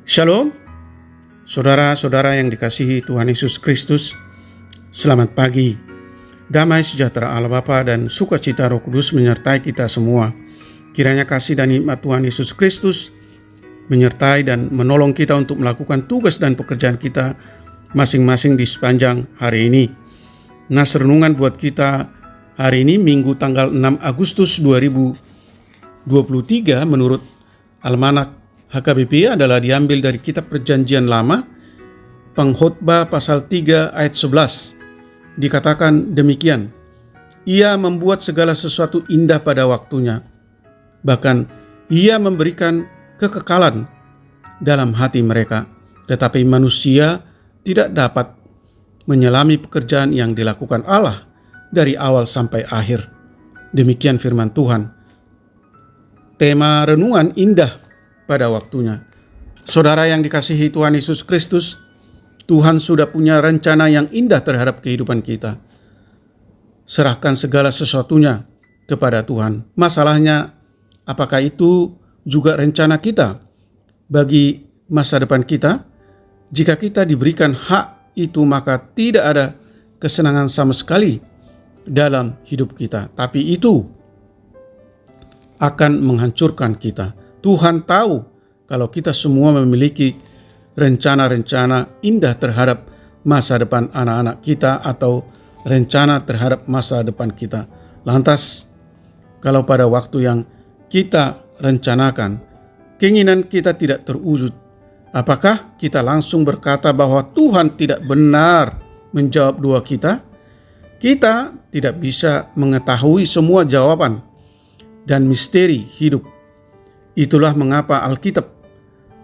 Shalom, saudara-saudara yang dikasihi Tuhan Yesus Kristus. Selamat pagi. Damai sejahtera Allah Bapa dan sukacita Roh Kudus menyertai kita semua. Kiranya kasih dan nikmat Tuhan Yesus Kristus menyertai dan menolong kita untuk melakukan tugas dan pekerjaan kita masing-masing di sepanjang hari ini. Nas renungan buat kita hari ini Minggu tanggal 6 Agustus 2023 menurut Almanak HKBP adalah diambil dari kitab Perjanjian Lama, Pengkhotbah pasal 3 ayat 11. Dikatakan demikian, Ia membuat segala sesuatu indah pada waktunya, bahkan Ia memberikan kekekalan dalam hati mereka, tetapi manusia tidak dapat menyelami pekerjaan yang dilakukan Allah dari awal sampai akhir. Demikian firman Tuhan. Tema renungan indah pada waktunya. Saudara yang dikasihi Tuhan Yesus Kristus, Tuhan sudah punya rencana yang indah terhadap kehidupan kita. Serahkan segala sesuatunya kepada Tuhan. Masalahnya, apakah itu juga rencana kita bagi masa depan kita? Jika kita diberikan hak itu, maka tidak ada kesenangan sama sekali dalam hidup kita. Tapi itu akan menghancurkan kita. Tuhan tahu kalau kita semua memiliki rencana-rencana indah terhadap masa depan anak-anak kita atau rencana terhadap masa depan kita. Lantas, kalau pada waktu yang kita rencanakan, keinginan kita tidak terwujud, apakah kita langsung berkata bahwa Tuhan tidak benar menjawab doa kita? Kita tidak bisa mengetahui semua jawaban dan misteri hidup. Itulah mengapa Alkitab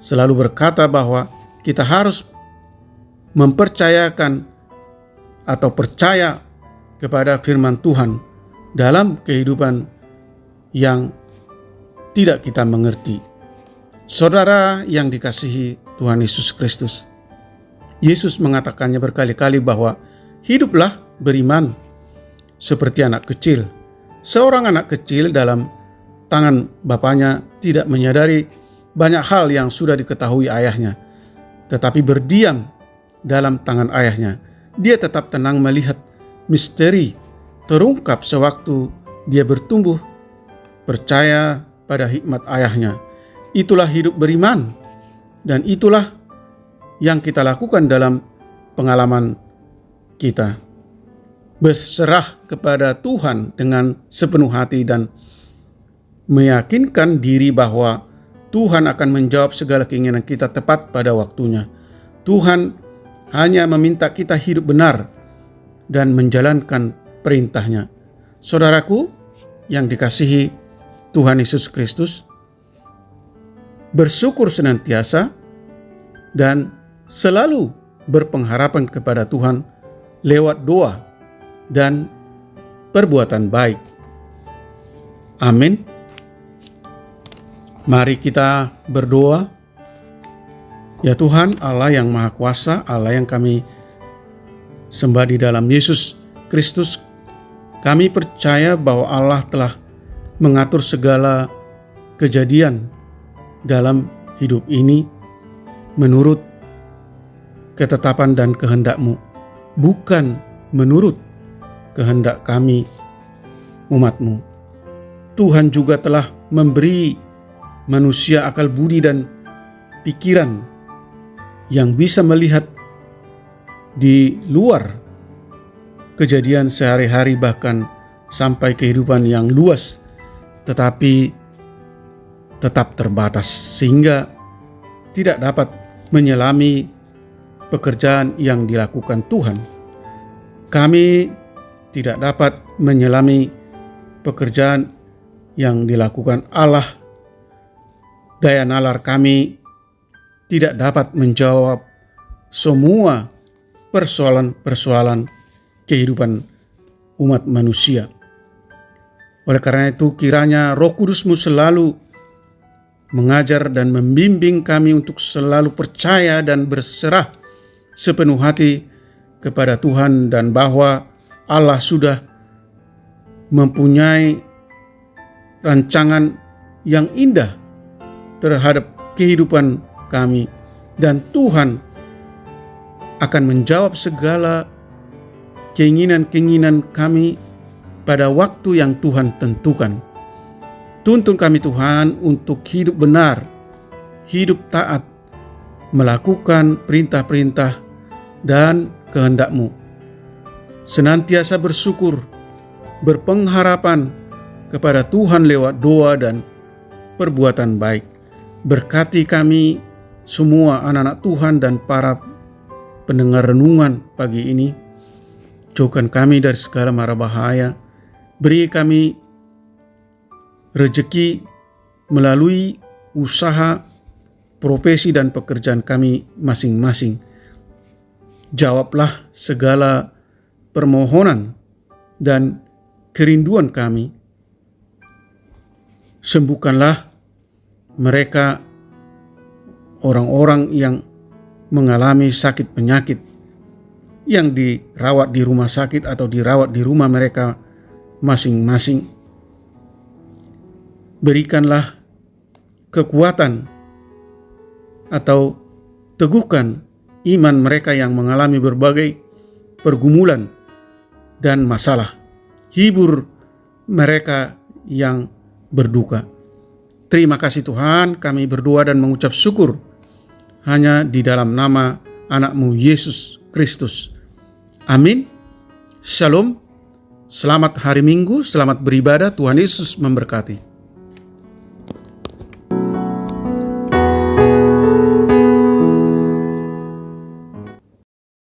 selalu berkata bahwa kita harus mempercayakan atau percaya kepada firman Tuhan dalam kehidupan yang tidak kita mengerti. Saudara yang dikasihi Tuhan Yesus Kristus, Yesus mengatakannya berkali-kali bahwa hiduplah beriman seperti anak kecil. Seorang anak kecil dalam tangan bapaknya tidak menyadari banyak hal yang sudah diketahui ayahnya, tetapi berdiam dalam tangan ayahnya. Dia tetap tenang melihat misteri terungkap sewaktu dia bertumbuh, percaya pada hikmat ayahnya. Itulah hidup beriman, dan itulah yang kita lakukan dalam pengalaman kita. Berserah kepada Tuhan dengan sepenuh hati dan meyakinkan diri bahwa Tuhan akan menjawab segala keinginan kita tepat pada waktunya. Tuhan hanya meminta kita hidup benar dan menjalankan perintahnya. Saudaraku yang dikasihi Tuhan Yesus Kristus, bersyukur senantiasa dan selalu berpengharapan kepada Tuhan lewat doa dan perbuatan baik. Amin. Mari kita berdoa. Ya Tuhan, Allah yang Maha Kuasa, Allah yang kami sembah di dalam Yesus Kristus, kami percaya bahwa Allah telah mengatur segala kejadian dalam hidup ini menurut ketetapan dan kehendak-Mu, bukan menurut kehendak kami umat-Mu. Tuhan juga telah memberi manusia akal budi dan pikiran yang bisa melihat di luar kejadian sehari-hari, bahkan sampai kehidupan yang luas, tetapi tetap terbatas sehingga tidak dapat menyelami pekerjaan yang dilakukan Tuhan. Kami tidak dapat menyelami pekerjaan yang dilakukan Allah. Daya nalar kami tidak dapat menjawab semua persoalan-persoalan kehidupan umat manusia. Oleh karena itu, kiranya Roh Kudus-Mu selalu mengajar dan membimbing kami untuk selalu percaya dan berserah sepenuh hati kepada Tuhan, dan bahwa Allah sudah mempunyai rancangan yang indah terhadap kehidupan kami dan Tuhan akan menjawab segala keinginan-keinginan kami pada waktu yang Tuhan tentukan. Tuntun kami Tuhan untuk hidup benar, hidup taat, melakukan perintah-perintah dan kehendak-Mu. Senantiasa bersyukur, berpengharapan kepada Tuhan lewat doa dan perbuatan baik. Berkati kami semua anak-anak Tuhan dan para pendengar renungan pagi ini. Jauhkan kami dari segala mara bahaya. Beri kami rezeki melalui usaha, profesi dan pekerjaan kami masing-masing. Jawablah segala permohonan dan kerinduan kami. Sembuhkanlah mereka, orang-orang yang mengalami sakit penyakit, yang dirawat di rumah sakit atau dirawat di rumah mereka masing-masing. Berikanlah kekuatan atau teguhkan iman mereka yang mengalami berbagai pergumulan dan masalah. Hibur mereka yang berduka. Terima kasih Tuhan, kami berdoa dan mengucap syukur hanya di dalam nama anak-Mu Yesus Kristus. Amin. Shalom. Selamat hari Minggu, selamat beribadah. Tuhan Yesus memberkati.